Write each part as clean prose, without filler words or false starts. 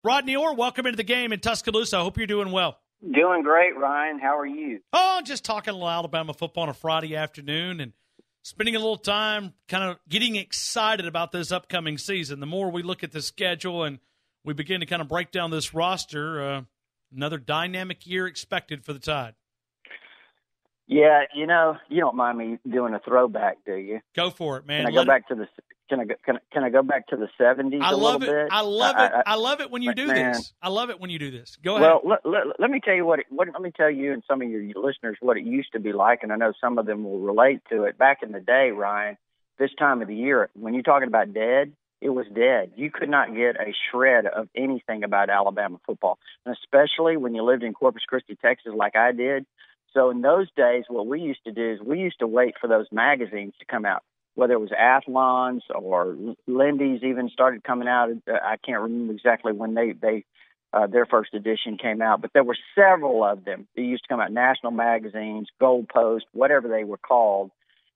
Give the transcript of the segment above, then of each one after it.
Rodney Orr, welcome into the game in Tuscaloosa. I hope you're doing well. Doing great, Ryan. How are you? Oh, just talking a little Alabama football on a Friday afternoon and spending a little time kind of getting excited about this upcoming season. The more we look at the schedule and we begin to kind of break down this roster, another dynamic year expected for the Tide. Yeah, you don't mind me doing a throwback, do you? Go for it, man. Can I go back to the 70s I love a little bit? I love it when you do this. I love it when you do this. Go ahead. Well, let me tell you let me tell you and some of your listeners what it used to be like, and I know some of them will relate to it. Back in the day, Ryan, this time of the year, when you're talking about dead, it was dead. You could not get a shred of anything about Alabama football, and especially when you lived in Corpus Christi, Texas, like I did. So in those days, what we used to do is we used to wait for those magazines to come out, whether it was Athlon's or Lindy's even started coming out. I can't remember exactly when they their first edition came out, but there were several of them. They used to come out, national magazines, Gold Post, whatever they were called.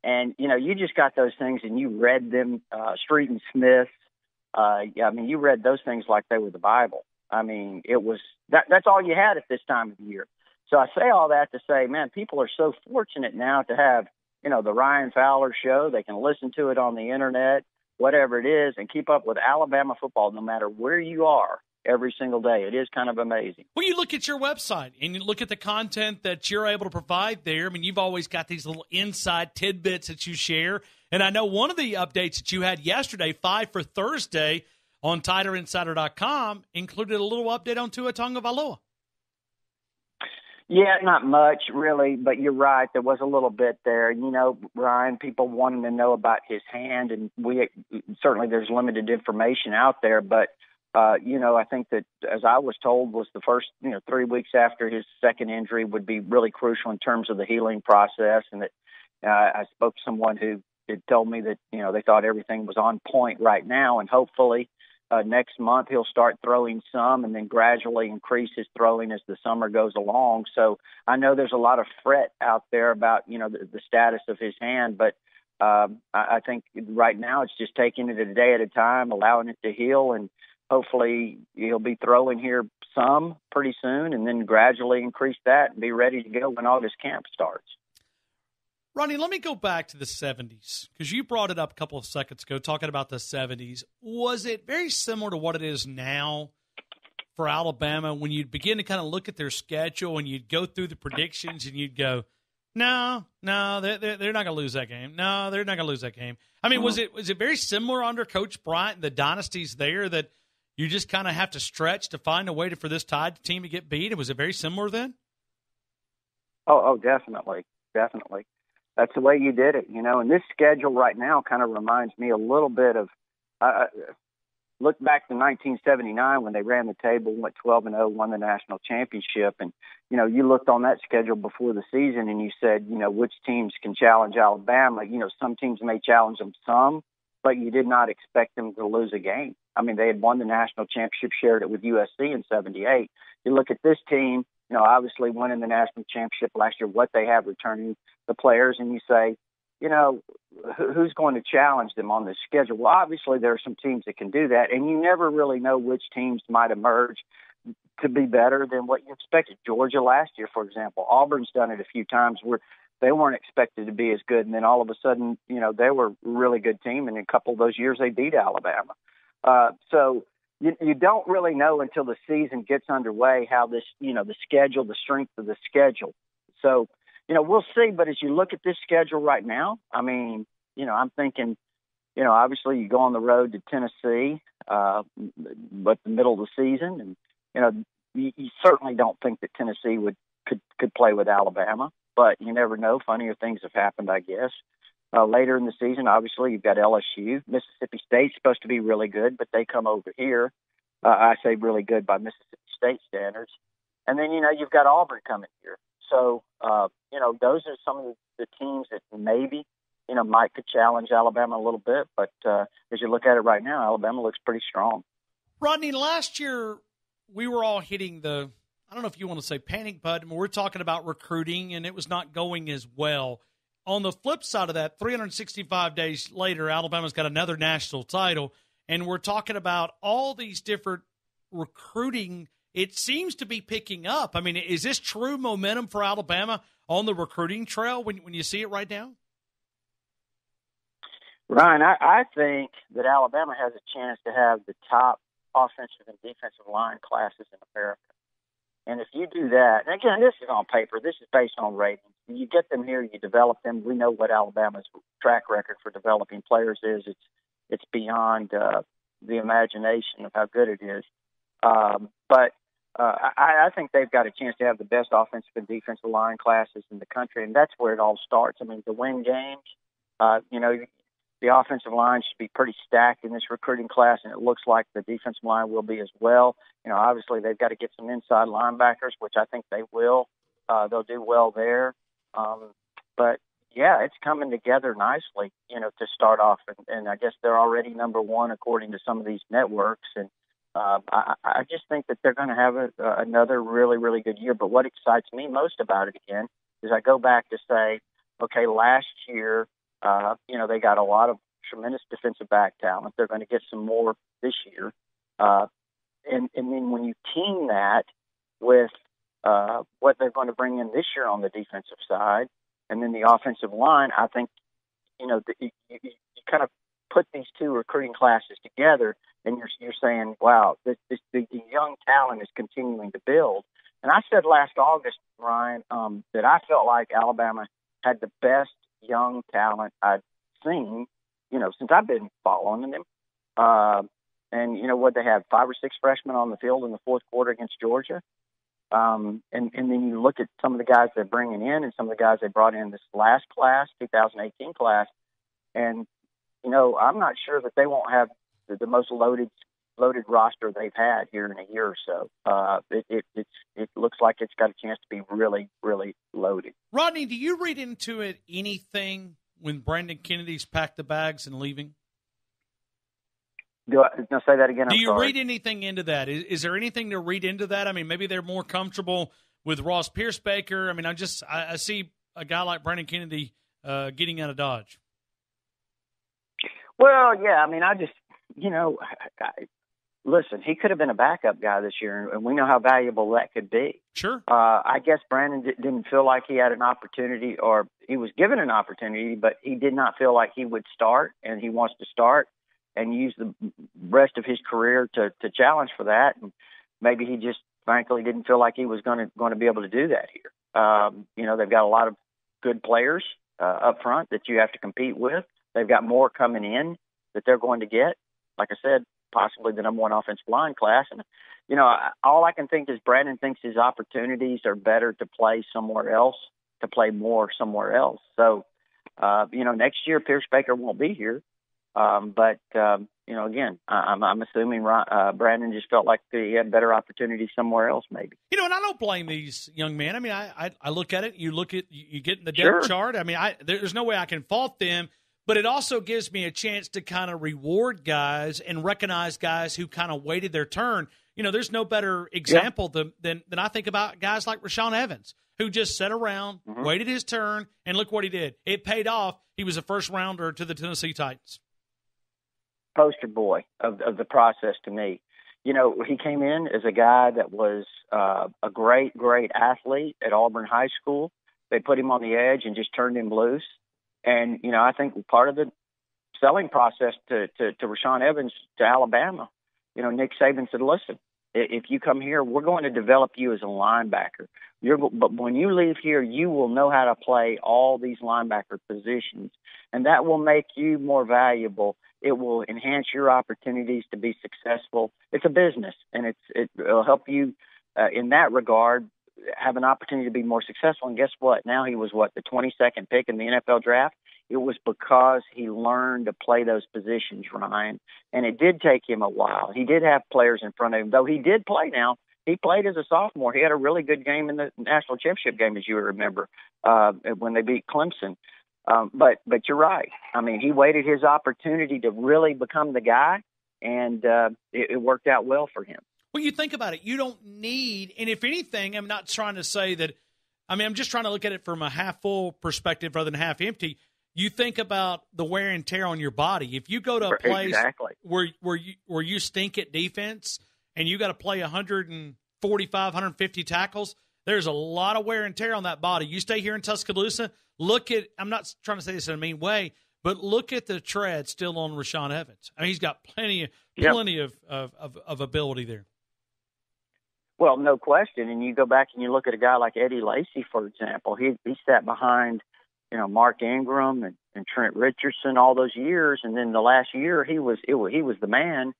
And, you just got those things and you read them, Street and Smith. You read those things like they were the Bible. I mean, it was that's all you had at this time of the year. So I say all that to say, man, people are so fortunate now to have, the Ryan Fowler show. They can listen to it on the internet, whatever it is, and keep up with Alabama football no matter where you are every single day. It is kind of amazing. Well, you look at your website and you look at the content that you're able to provide there. I mean, you've always got these little inside tidbits that you share. And I know one of the updates that you had yesterday, 5 for Thursday, on TiderInsider.com, included a little update on Tua Tagovailoa. Yeah, not much, really, but you're right. There was a little bit there. Ryan, people wanting to know about his hand, and certainly there's limited information out there. But, I think that, as I was told, was the first, 3 weeks after his second injury would be really crucial in terms of the healing process. And that I spoke to someone who had told me that, they thought everything was on point right now, and hopefully next month he'll start throwing some and then gradually increase his throwing as the summer goes along. So I know there's a lot of fret out there about, the status of his hand, but I think right now it's just taking it a day at a time, allowing it to heal, and hopefully he'll be throwing here some pretty soon and then gradually increase that and be ready to go when August camp starts. Ronnie, let me go back to the 70s, because you brought it up a couple of seconds ago, talking about the 70s. Was it very similar to what it is now for Alabama when you'd begin to kind of look at their schedule and you'd go through the predictions and you'd go, no, they're not going to lose that game. No, they're not going to lose that game. I mean, was it very similar under Coach Bryant and the dynasties there that you just kind of have to stretch to find a way for this Tide team to get beat? Was it very similar then? Oh, definitely. Definitely. That's the way you did it, and this schedule right now kind of reminds me a little bit of look back to 1979 when they ran the table, went 12-0, won the national championship. And, you looked on that schedule before the season and you said, which teams can challenge Alabama. Some teams may challenge them some, but you did not expect them to lose a game. I mean, they had won the national championship, shared it with USC in 78. You look at this team, obviously winning the national championship last year, what they have returning the players, and you say, who's going to challenge them on this schedule? Well, obviously there are some teams that can do that, and you never really know which teams might emerge to be better than what you expected. Georgia last year, for example. Auburn's done it a few times where they weren't expected to be as good, and then all of a sudden, they were a really good team, and in a couple of those years they beat Alabama. So you don't really know until the season gets underway how this, the schedule, the strength of the schedule. So, we'll see. But as you look at this schedule right now, I mean, I'm thinking, obviously you go on the road to Tennessee, but the middle of the season, and, you certainly don't think that Tennessee could play with Alabama, but you never know. Funnier things have happened, I guess. Later in the season, obviously, you've got LSU. Mississippi State's supposed to be really good, but they come over here. I say really good by Mississippi State standards. And then, you've got Auburn coming here. So, those are some of the teams that maybe, might could challenge Alabama a little bit. But as you look at it right now, Alabama looks pretty strong. Rodney, last year we were all hitting the, I don't know if you want to say panic button, but we're talking about recruiting, and it was not going as well. On the flip side of that, 365 days later, Alabama's got another national title, and we're talking about all these different recruiting, it seems to be picking up. I mean, is this true momentum for Alabama on the recruiting trail when you see it right now? Ryan, I think that Alabama has a chance to have the top offensive and defensive line classes in America. And if you do that, and again, this is on paper, this is based on ratings. You get them here, you develop them. We know what Alabama's track record for developing players is. It's beyond the imagination of how good it is. But I think they've got a chance to have the best offensive and defensive line classes in the country, and that's where it all starts. I mean, to win games, the offensive line should be pretty stacked in this recruiting class, and it looks like the defensive line will be as well. Obviously they've got to get some inside linebackers, which I think they will. They'll do well there. But yeah, it's coming together nicely, to start off. And I guess they're already number one according to some of these networks. And I just think that they're going to have another really, really good year. But what excites me most about it, again, is I go back to say, okay, last year, they got a lot of tremendous defensive back talent. They're going to get some more this year. And then when you team that with what they're going to bring in this year on the defensive side, and then the offensive line, I think, you kind of put these two recruiting classes together, and you're saying, wow, the young talent is continuing to build. And I said last August, Ryan, that I felt like Alabama had the best young talent I'd seen, since I've been following them. And what they had, 5 or 6 freshmen on the field in the fourth quarter against Georgia. And then you look at some of the guys they're bringing in and some of the guys they brought in this last class, 2018 class. And, I'm not sure that they won't have the most loaded roster they've had here in a year or so. It looks like it's got a chance to be really, really loaded. Rodney, do you read into it anything when Brandon Kennedy's packed the bags and leaving? No, say that again. Do you read anything into that? Is there anything to read into that? I mean, maybe they're more comfortable with Ross Pierce-Baker. I mean, I see a guy like Brandon Kennedy getting out of Dodge. Well, yeah, I mean, listen, he could have been a backup guy this year, and we know how valuable that could be. Sure. I guess Brandon didn't feel like he had an opportunity, or he was given an opportunity, but he did not feel like he would start, and he wants to start and use the rest of his career to challenge for that. And maybe he just, frankly, didn't feel like he was going to be able to do that here. They've got a lot of good players up front that you have to compete with. They've got more coming in that they're going to get. Like I said, possibly the number one offensive line class. And, all I can think is Brandon thinks his opportunities are better to play somewhere else, to play more somewhere else. So, next year Pierce-Baker won't be here. But again, I'm assuming Brandon just felt like he had better opportunities somewhere else, maybe. And I don't blame these young men. I mean, I look at it. You get in the depth chart. I mean, there's no way I can fault them. But it also gives me a chance to kind of reward guys and recognize guys who kind of waited their turn. There's no better example than I think about guys like Rashad Evans, who just sat around, waited his turn, and look what he did. It paid off. He was a first-rounder to the Tennessee Titans. Poster boy of the process to me. He came in as a guy that was a great, great athlete at Auburn High School. They put him on the edge and just turned him loose. And, I think part of the selling process to Rashad Evans to Alabama, Nick Saban said, listen, if you come here, we're going to develop you as a linebacker. But when you leave here, you will know how to play all these linebacker positions, and that will make you more valuable. It will enhance your opportunities to be successful. It's a business, and it'll help you in that regard have an opportunity to be more successful. And guess what? Now he was the 22nd pick in the NFL draft. It was because he learned to play those positions, Ryan. And it did take him a while. He did have players in front of him, though he did play now. He played as a sophomore. He had a really good game in the national championship game, as you remember, when they beat Clemson. But you're right. I mean, he waited his opportunity to really become the guy, and it worked out well for him. Well, you think about it. You don't need, and if anything, I'm not trying to say that, I'm just trying to look at it from a half full perspective rather than half empty. You think about the wear and tear on your body. If you go to a place where you stink at defense and you got to play 145, 150 tackles, there's a lot of wear and tear on that body. You stay here in Tuscaloosa, look at – I'm not trying to say this in a mean way, but look at the tread still on Rashad Evans. I mean, he's got plenty of ability there. Well, no question. And you go back and you look at a guy like Eddie Lacy, for example. He sat behind, Mark Ingram and Trent Richardson all those years, and then the last year he was the man.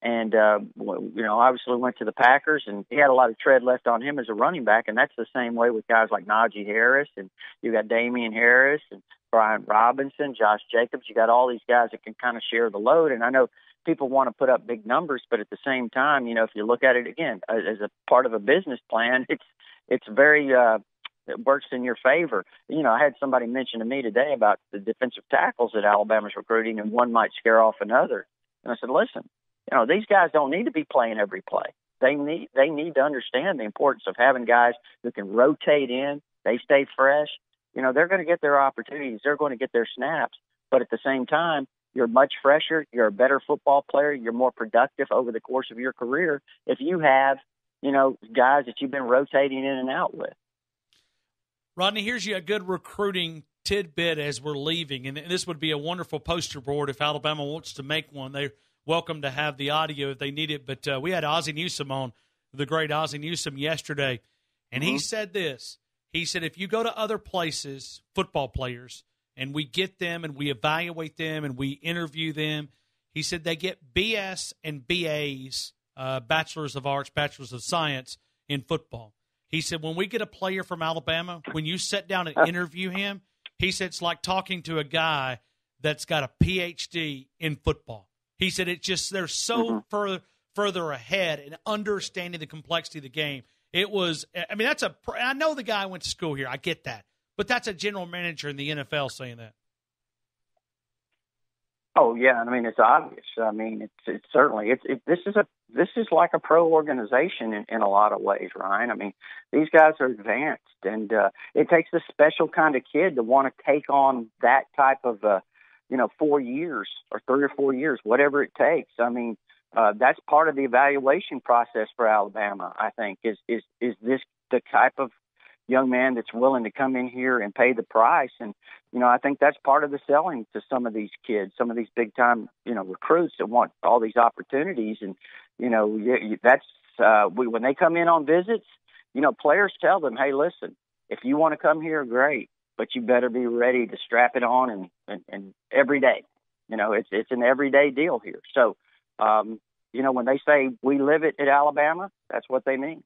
And obviously went to the Packers, and he had a lot of tread left on him as a running back. And that's the same way with guys like Najee Harris, and you got Damian Harris and Brian Robinson, Josh Jacobs. You got all these guys that can kind of share the load. And I know people want to put up big numbers, but at the same time, if you look at it again as a part of a business plan, it's very it works in your favor. I had somebody mention to me today about the defensive tackles that Alabama's recruiting, and one might scare off another. And I said, listen, these guys don't need to be playing every play. They need to understand the importance of having guys who can rotate in. They stay fresh. They're going to get their opportunities. They're going to get their snaps. But at the same time, you're much fresher. You're a better football player. You're more productive over the course of your career if you have, guys that you've been rotating in and out with. Rodney, here's you a good recruiting tidbit as we're leaving, and this would be a wonderful poster board if Alabama wants to make one. They're welcome to have the audio if they need it. But we had Ozzie Newsome on, the great Ozzie Newsome, yesterday, and he said this. He said, if you go to other places, football players, and we get them and we evaluate them and we interview them, he said they get BS and BAs, Bachelors of Arts, Bachelors of Science in football. He said when we get a player from Alabama, when you sit down and interview him, he said it's like talking to a guy that's got a PhD in football. He said it's just they're so further ahead in understanding the complexity of the game. It was, I know the guy went to school here. I get that. But that's a general manager in the NFL saying that. Oh yeah, it's obvious. It's certainly this is like a pro organization in a lot of ways, Ryan. These guys are advanced, and it takes a special kind of kid to want to take on that type of 4 years or 3 or 4 years, whatever it takes. That's part of the evaluation process for Alabama. I think is this the type of young man that's willing to come in here and pay the price. And, I think that's part of the selling to some of these kids, some of these big time, recruits that want all these opportunities. And, that's when they come in on visits, players tell them, hey, listen, if you want to come here, great, but you better be ready to strap it on and every day, it's an everyday deal here. So, when they say we live it at Alabama, that's what they mean.